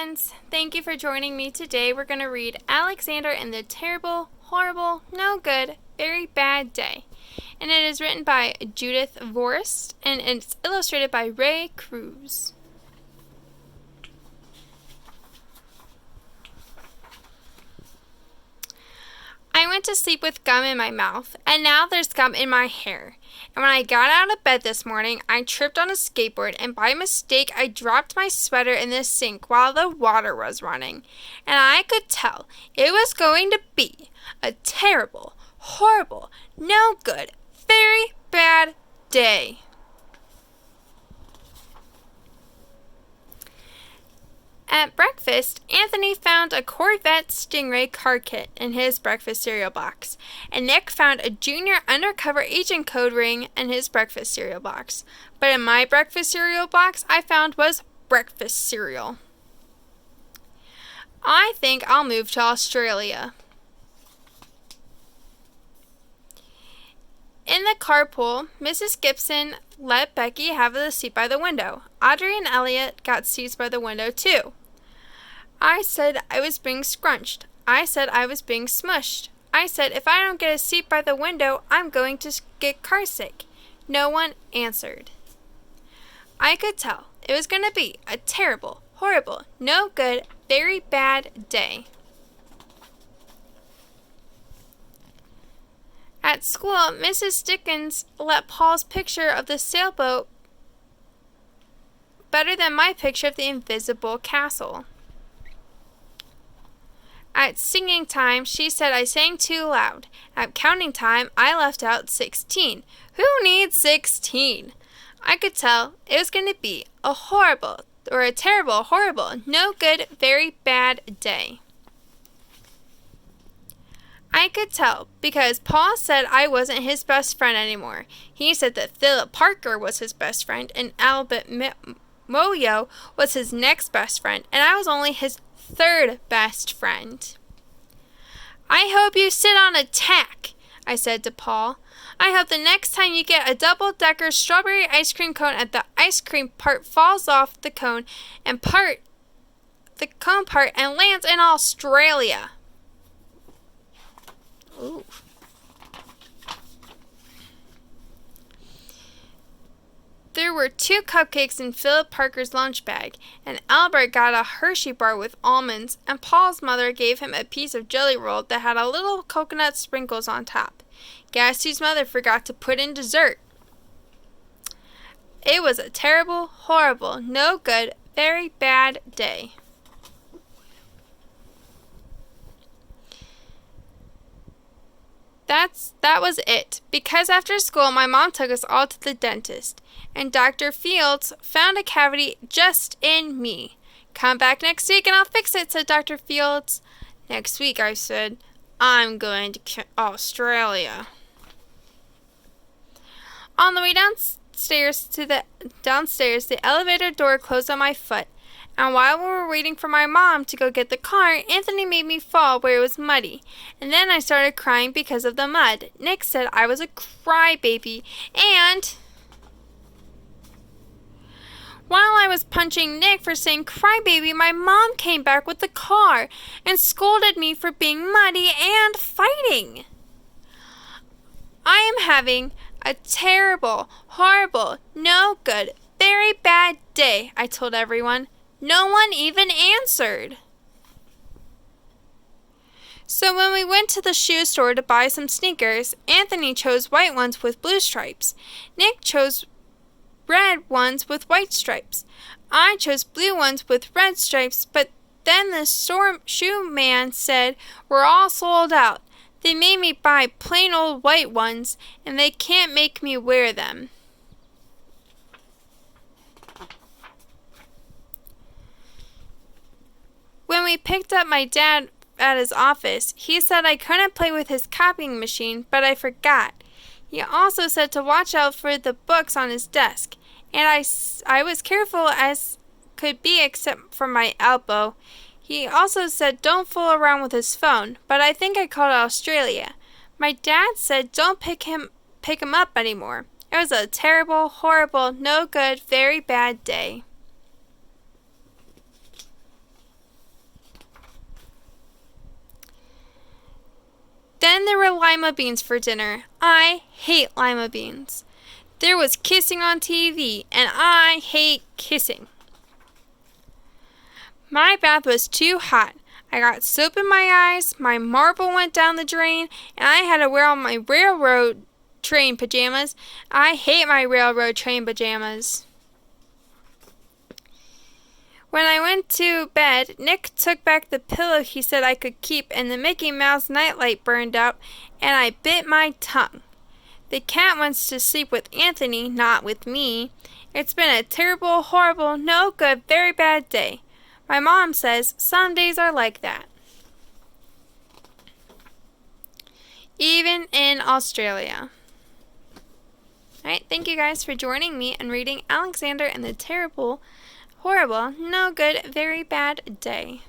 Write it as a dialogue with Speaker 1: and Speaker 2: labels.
Speaker 1: Friends, thank you for joining me today. We're going to read Alexander and the Terrible, Horrible, No Good, Very Bad Day. And it is written by Judith Vorst and it's illustrated by Ray Cruz. I went to sleep with gum in my mouth, and now there's gum in my hair. And when I got out of bed this morning, I tripped on a skateboard, and by mistake, I dropped my sweater in the sink while the water was running. And I could tell it was going to be a terrible, horrible, no good, very bad day. At breakfast, Anthony found a Corvette Stingray car kit in his breakfast cereal box, and Nick found a junior undercover agent code ring in his breakfast cereal box. But in my breakfast cereal box, I found was breakfast cereal. I think I'll move to Australia. In the carpool, Mrs. Gibson let Becky have the seat by the window. Audrey and Elliot got seats by the window too. I said I was being scrunched. I said I was being smushed. I said if I don't get a seat by the window, I'm going to get carsick. No one answered. I could tell it was going to be a terrible, horrible, no good, very bad day. At school, Mrs. Dickens let Paul's picture of the sailboat better than my picture of the invisible castle. At singing time, she said I sang too loud. At counting time, I left out 16. Who needs 16? I could tell it was going to be a horrible, or a terrible, horrible, no good, very bad day. I could tell because Paul said I wasn't his best friend anymore. He said that Philip Parker was his best friend and Albert Moyo was his next best friend, and I was only his third best friend. I hope you sit on a tack, I said to Paul. I hope the next time you get a double-decker strawberry ice cream cone at the ice cream part falls off the cone and lands in Australia. Ooh. There were 2 cupcakes in Philip Parker's lunch bag, and Albert got a Hershey bar with almonds, and Paul's mother gave him a piece of jelly roll that had a little coconut sprinkles on top. Guess whose mother forgot to put in dessert? It was a terrible, horrible, no good, very bad day. That was it, because after school my mom took us all to the dentist, and Dr. Fields found a cavity just in me. Come back next week and I'll fix it, said Dr. Fields. Next week, I said, I'm going to Australia. On the way downstairs, the elevator door closed on my foot. And while we were waiting for my mom to go get the car, Anthony made me fall where it was muddy. And then I started crying because of the mud. Nick said I was a crybaby. And while I was punching Nick for saying crybaby, my mom came back with the car and scolded me for being muddy and fighting. I am having a terrible, horrible, no good, very bad day, I told everyone. No one even answered. So when we went to the shoe store to buy some sneakers, Anthony chose white ones with blue stripes. Nick chose red ones with white stripes. I chose blue ones with red stripes, but then the shoe man said we're all sold out. They made me buy plain old white ones, and they can't make me wear them. When we picked up my dad at his office, he said I couldn't play with his copying machine, but I forgot. He also said to watch out for the books on his desk, and I was careful as could be except for my elbow. He also said don't fool around with his phone, but I think I called Australia. My dad said don't pick him up anymore. It was a terrible, horrible, no good, very bad day. there were lima beans for dinner. I hate lima beans. There was kissing on TV, and I hate kissing. My bath was too hot. I got soap in my eyes, my marble went down the drain, and I had to wear all my railroad train pajamas. I hate my railroad train pajamas. When I went to bed, Nick took back the pillow he said I could keep, and the Mickey Mouse nightlight burned out, and I bit my tongue. The cat wants to sleep with Anthony, not with me. It's been a terrible, horrible, no good, very bad day. My mom says some days are like that. Even in Australia. Alright, thank you guys for joining me and reading Alexander and the Terrible, Horrible, No Good, Very Bad Day.